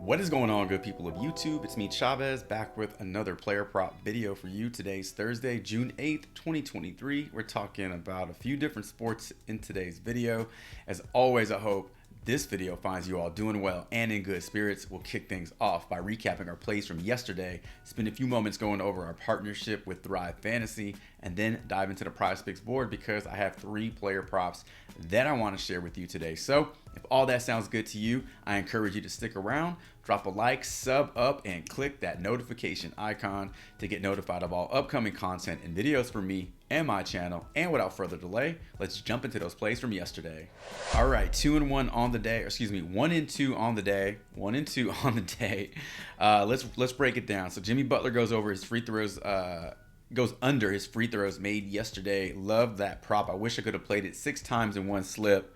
What is going on, good people of YouTube? It's me, Chavez, back with another player prop video for you. Today's Thursday, June 8th, 2023. We're talking about a few different sports in today's video. As always, I hope this video finds you all doing well and in good spirits. We'll kick things off by recapping our plays from yesterday, spend a few moments going over our partnership with Thrive Fantasy, and then dive into the Prizepicks board because I have 3 player props that I want to share with you today. So if all that sounds good to you, I encourage you to stick around, drop a like, sub up, and click that notification icon to get notified of all upcoming content and videos from me and my channel. And without further delay, let's jump into those plays from yesterday. All right, 2-1 on the day, or excuse me, 1-2 on the day, 1-2 on the day. Let's break it down. So Jimmy Butler goes over his free throws, goes under his free throws made yesterday. Love that prop. I wish I could have played it 6 times in one slip.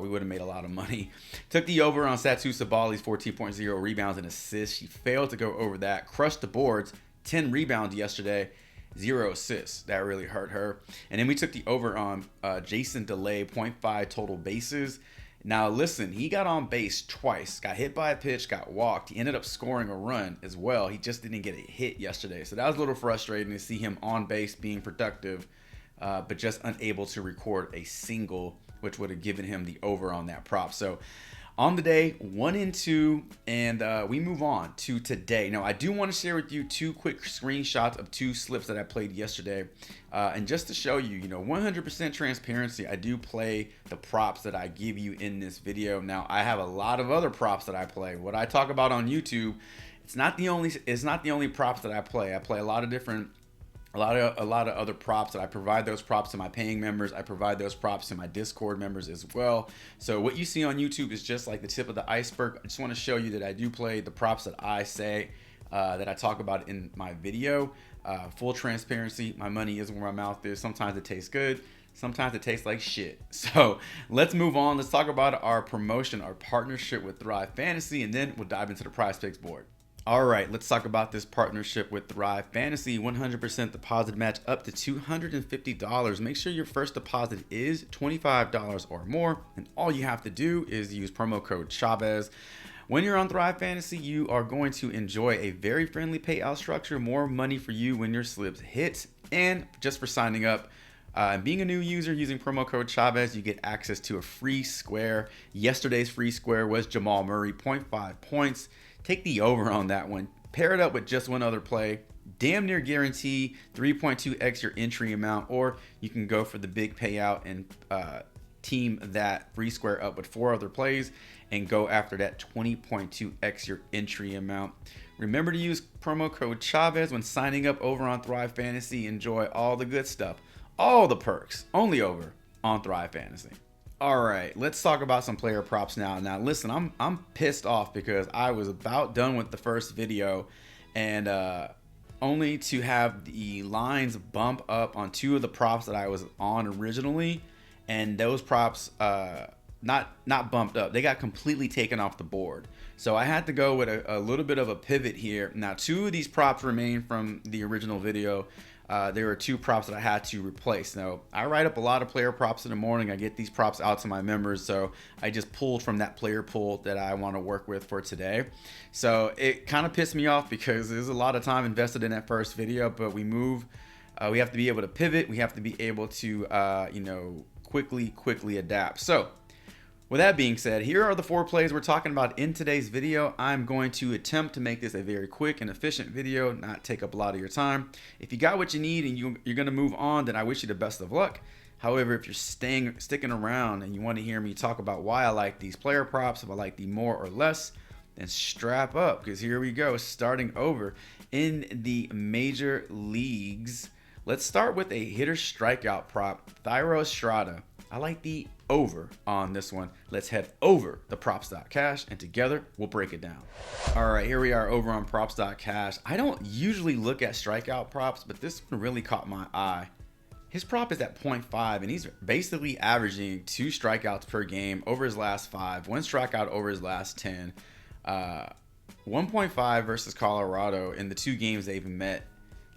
We would have made a lot of money. Took the over on Satu Sabali's 14.0 rebounds and assists. She failed to go over that. Crushed the boards. 10 rebounds yesterday. 0 assists. That really hurt her. And then we took the over on Jason Delay, 0.5 total bases. Now listen, he got on base twice. Got hit by a pitch, got walked. He ended up scoring a run as well. He just didn't get a hit yesterday. So that was a little frustrating to see him on base being productive, but just unable to record a single, which would have given him the over on that prop. So on the day, 1-2, and we move on to today. Now, I do want to share with you 2 quick screenshots of 2 slips that I played yesterday. And just to show you, 100% transparency, I do play the props that I give you in this video. Now, I have a lot of other props that I play. What I talk about on YouTube, it's not the only props that I play. I play a lot of different a lot of other props that I provide those props to my paying members. I provide those props to my Discord members as well. So what you see on YouTube is just like the tip of the iceberg. I just want to show you that I do play the props that I say, that I talk about in my video. Full transparency, my money is where my mouth is. Sometimes it tastes good, sometimes it tastes like shit. So let's move on. Let's talk about our promotion, our partnership with Thrive Fantasy, and then we'll dive into the Prizepicks board. All right, let's talk about this partnership with Thrive Fantasy. 100% deposit match up to $250. Make sure your first deposit is $25 or more, and all you have to do is use promo code Chavez. When you're on Thrive Fantasy, you are going to enjoy a very friendly payout structure, more money for you when your slips hit, and just for signing up, being a new user using promo code Chavez, you get access to a free square. Yesterday's free square was Jamal Murray, 0.5 points. Take the over on that one. Pair it up with just one other play. Damn near guarantee 3.2x your entry amount, or you can go for the big payout and team that free square up with 4 other plays and go after that 20.2x your entry amount. Remember to use promo code Chavez when signing up over on Thrive Fantasy. Enjoy all the good stuff, all the perks, only over on Thrive Fantasy. All right, let's talk about some player props now. Now, listen, I'm pissed off because I was about done with the first video, and only to have the lines bump up on 2 of the props that I was on originally, and those props not bumped up. They got completely taken off the board. So I had to go with a little bit of a pivot here. Now, 2 of these props remain from the original video. There were 2 props that I had to replace. Now, I write up a lot of player props in the morning. I get these props out to my members, so I just pulled from that player pool that I want to work with for today. So it kind of pissed me off because there's a lot of time invested in that first video, but we have to be able to pivot. We have to be able to, quickly adapt. So with that being said, here are the 4 plays we're talking about in today's video. I'm going to attempt to make this a very quick and efficient video, not take up a lot of your time. If you got what you need and you're going to move on, then I wish you the best of luck. However, if you're sticking around and you want to hear me talk about why I like these player props, if I like the more or less, then strap up, because here we go. Starting over in the major leagues. Let's start with a hitter strikeout prop, Thairo Estrada. I like the over on this one. Let's head over the props.cash and together we'll break it down. All right, here we are over on props.cash. I don't usually look at strikeout props, but this one really caught my eye. His prop is at 0.5, and he's basically averaging 2 strikeouts per game over his last 5, 1 strikeout over his last 10. 1.5 versus Colorado in the 2 games they've met.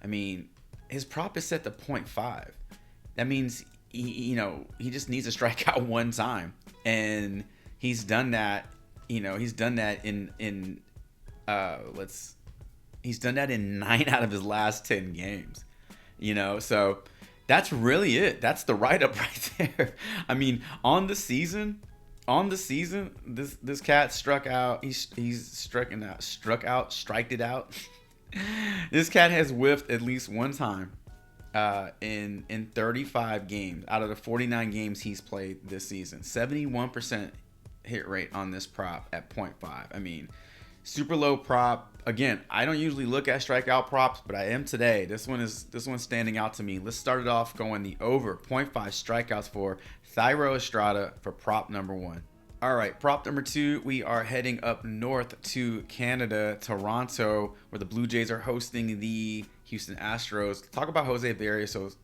I mean, his prop is set to 0.5. That means he just needs to strike out 1 time, and he's done that. He's done that in He's done that in 9 out of his last 10 games. So that's really it. That's the write-up right there. I mean, on the season, this cat struck out. He's struck out, striked it out. This cat has whiffed at least one time in 35 games out of the 49 games he's played this season. 71% hit rate on this prop at 0.5. I mean, super low prop. Again, I don't usually look at strikeout props, but I am today. This one's standing out to me. Let's start it off going the over 0.5 strikeouts for Thairo Estrada for prop number 1. All right, prop number 2, we are heading up north to Canada, Toronto, where the Blue Jays are hosting the Houston Astros. Talk about Jose Berrios.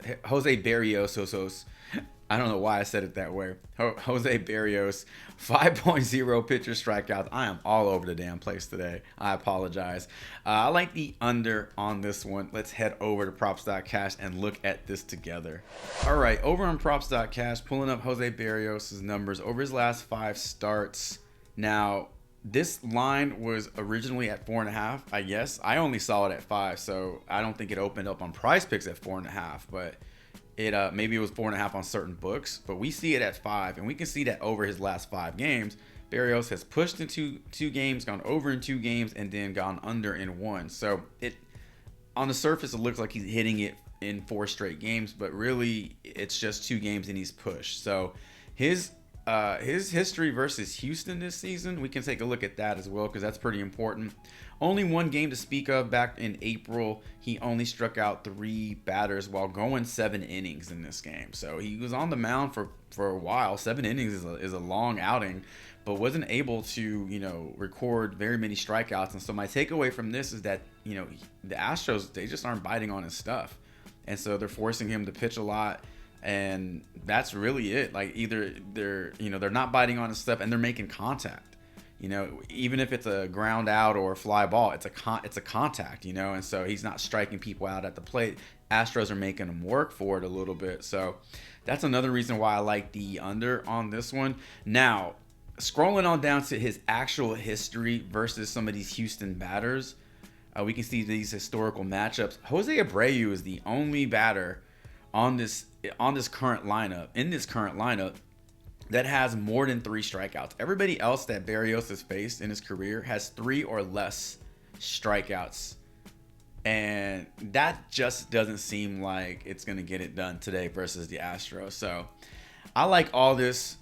I don't know why I said it that way. Jose Berrios, 5.0 pitcher strikeouts. I am all over the damn place today. I apologize. I like the under on this one. Let's head over to props.cash and look at this together. All right, over on props.cash, pulling up Jose Berrios' numbers over his last 5 starts. Now, this line was originally at 4.5, I guess. I only saw it at 5, so I don't think it opened up on Prizepicks at 4.5, but maybe it was 4.5 on certain books, but we see it at 5, and we can see that over his last 5 games, Berrios has pushed into 2 games, gone over in 2 games, and then gone under in 1. So on the surface, it looks like he's hitting it in 4 straight games, but really it's just 2 games and he's pushed. So his history versus Houston this season, we can take a look at that as well, because that's pretty important. Only 1 game to speak of. Back in April, he only struck out 3 batters while going 7 innings in this game. So he was on the mound for a while. 7 innings is a long outing, but wasn't able to, record very many strikeouts. And so my takeaway from this is that, the Astros, they just aren't biting on his stuff. And so they're forcing him to pitch a lot. And that's really it. Like, either they're not biting on his stuff and they're making contact. Even if it's a ground out or a fly ball, it's a contact, and so he's not striking people out at the plate. Astros are making him work for it a little bit. So that's another reason why I like the under on this one. Now, scrolling on down to his actual history versus some of these Houston batters, we can see these historical matchups. Jose Abreu is the only batter in this current lineup that has more than 3 strikeouts. Everybody else that Berrios has faced in his career has 3 or less strikeouts. And that just doesn't seem like it's going to get it done today versus the Astros. So I like all this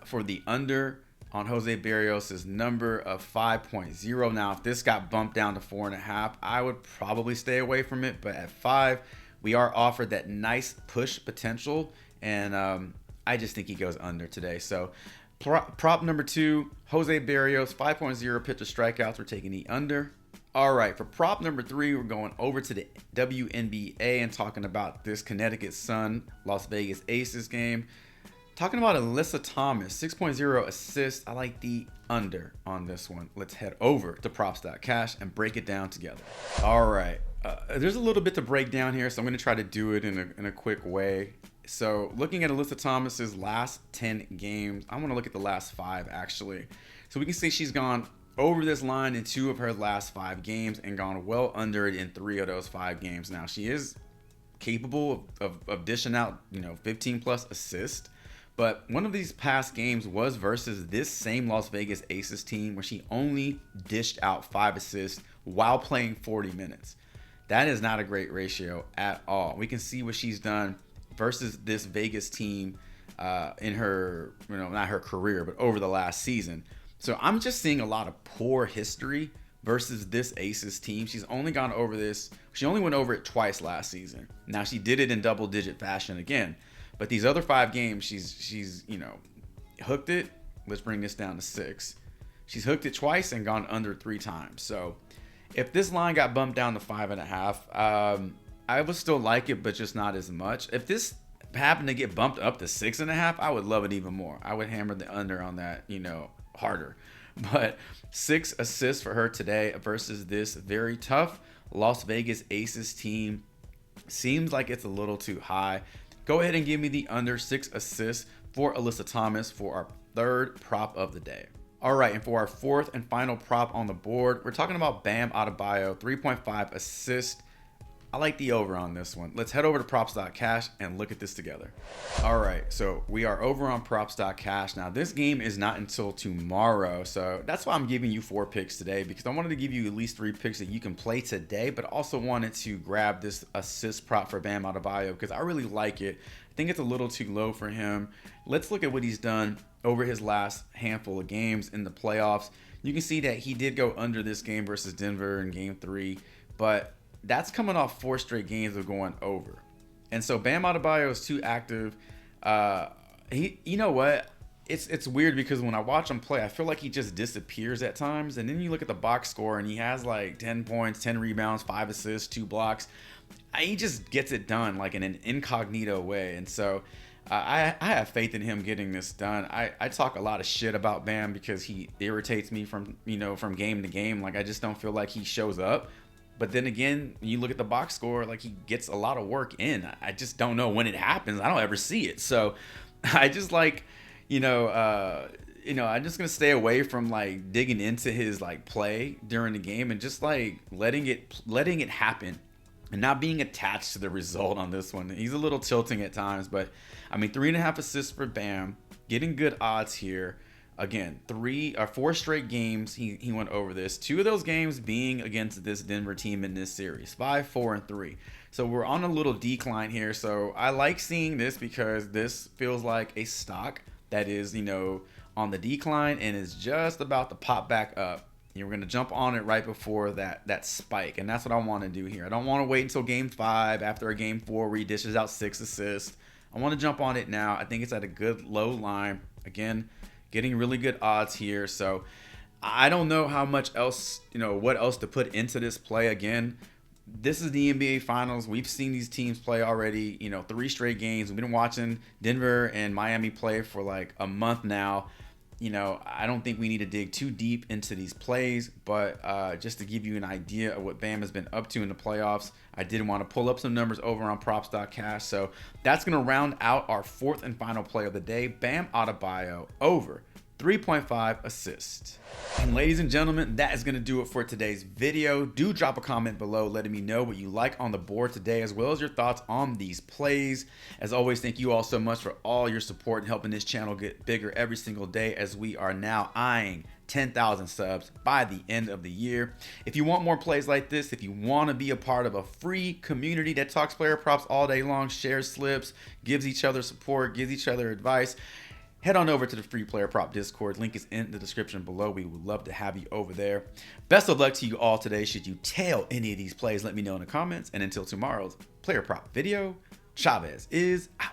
for the under on Jose Berrios' number of 5.0. Now, if this got bumped down to 4.5, I would probably stay away from it. But at 5, we are offered that nice push potential. And I just think he goes under today. So prop number 2, Jose Berrios, 5.0 pitcher strikeouts. We're taking the under. All right, for prop number 3, we're going over to the WNBA and talking about this Connecticut Sun Las Vegas Aces game. Talking about Alyssa Thomas, 6.0 assists. I like the under on this one. Let's head over to props.cash and break it down together. All right, there's a little bit to break down here, so I'm going to try to do it in a quick way. So looking at Alyssa Thomas's last 10 games, I want to look at the last 5 actually. So we can see she's gone over this line in 2 of her last 5 games and gone well under it in 3 of those 5 games. Now, she is capable of dishing out, 15 plus assists, but one of these past games was versus this same Las Vegas Aces team where she only dished out 5 assists while playing 40 minutes. That is not a great ratio at all. We can see what she's done versus this Vegas team in her, not her career, but over the last season. So I'm just seeing a lot of poor history versus this Aces team. She's only gone over this. She only went over it twice last season. Now, she did it in double-digit fashion again. But these other 5 games, she's hooked it. Let's bring this down to 6. She's hooked it twice and gone under 3 times. So if this line got bumped down to 5.5, I would still like it, but just not as much. If this happened to get bumped up to 6.5, I would love it even more. I would hammer the under on that, harder. But 6 assists for her today versus this very tough Las Vegas Aces team seems like it's a little too high. Go ahead and give me the under 6 assists for Alyssa Thomas for our 3rd prop of the day. All right, and for our fourth and final prop on the board, we're talking about Bam-Adebayo, 3.5 assist. I like the over on this one. Let's head over to props.cash and look at this together. All right, so we are over on props.cash. Now, this game is not until tomorrow, so that's why I'm giving you 4 picks today, because I wanted to give you at least 3 picks that you can play today, but also wanted to grab this assist prop for Bam-Adebayo because I really like it. I think it's a little too low for him. Let's look at what he's done over his last handful of games in the playoffs. You can see that he did go under this game versus Denver in game 3, but that's coming off 4 straight games of going over. And so Bam Adebayo is too active. You know what? It's weird because when I watch him play, I feel like he just disappears at times. And then you look at the box score and he has like 10 points, 10 rebounds, 5 assists, 2 blocks. He just gets it done like in an incognito way. And so I have faith in him getting this done. I talk a lot of shit about Bam because he irritates me from game to game. Like I just don't feel like he shows up. But then again, you look at the box score, like he gets a lot of work in. I just don't know when it happens. I don't ever see it. So I just like, I'm just going to stay away from like digging into his like play during the game and just like letting it happen and not being attached to the result on this one. He's a little tilting at times, but I mean, 3.5 assists for Bam, getting good odds here. Again, 3 or 4 straight games he went over this. 2 of those games being against this Denver team in this series. 5, 4, and 3. So we're on a little decline here. So I like seeing this because this feels like a stock that is, on the decline and is just about to pop back up. You're going to jump on it right before that spike. And that's what I want to do here. I don't want to wait until game 5 after a game 4 where he dishes out 6 assists. I want to jump on it now. I think it's at a good low line. Again, getting really good odds here. So I don't know how much else, what else to put into this play. Again, this is the NBA Finals. We've seen these teams play already, 3 straight games. We've been watching Denver and Miami play for like a month now. I don't think we need to dig too deep into these plays, but just to give you an idea of what Bam has been up to in the playoffs, I did want to pull up some numbers over on props.cash. So that's going to round out our 4th and final play of the day. Bam Adebayo over 3.5 assists. And ladies and gentlemen, that is going to do it for today's video. Do drop a comment below letting me know what you like on the board today, as well as your thoughts on these plays. As always, thank you all so much for all your support and helping this channel get bigger every single day, as we are now eyeing 10,000 subs by the end of the year. If you want more plays like this, if you want to be a part of a free community that talks player props all day long, shares slips, gives each other support, gives each other advice, head on over to the free player prop Discord. Link is in the description below. We would love to have you over there. Best of luck to you all today. Should you tail any of these plays, let me know in the comments. And until tomorrow's player prop video, Chavez is out.